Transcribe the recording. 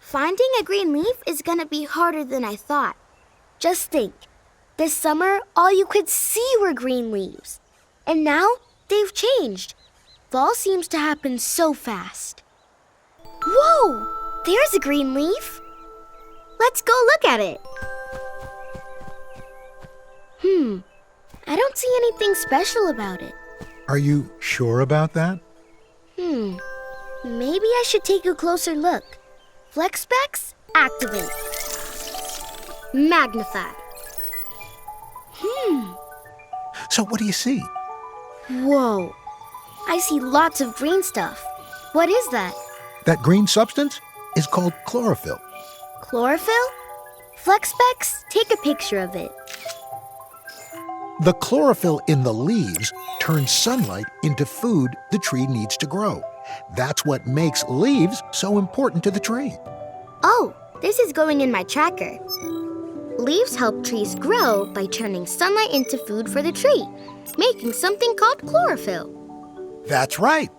Finding a green leaf is gonna be harder than I thought. Just think, this summer, all you could see were green leaves. And now, they've changed. Fall seems to happen so fast. Whoa! There's a green leaf. Let's go look at it. I don't see anything special about it. Are you sure about that? Maybe I should take a closer look. Flex specs, activate. Magnify. So what do you see? Whoa. I see lots of green stuff. What is that? That green substance is called chlorophyll. Chlorophyll? Flex specs, take a picture of it. The chlorophyll in the leaves turns sunlight into food the tree needs to grow. That's what makes leaves so important to the tree. Oh, this is going in my tracker. Leaves help trees grow by turning sunlight into food for the tree, making something called chlorophyll. That's right.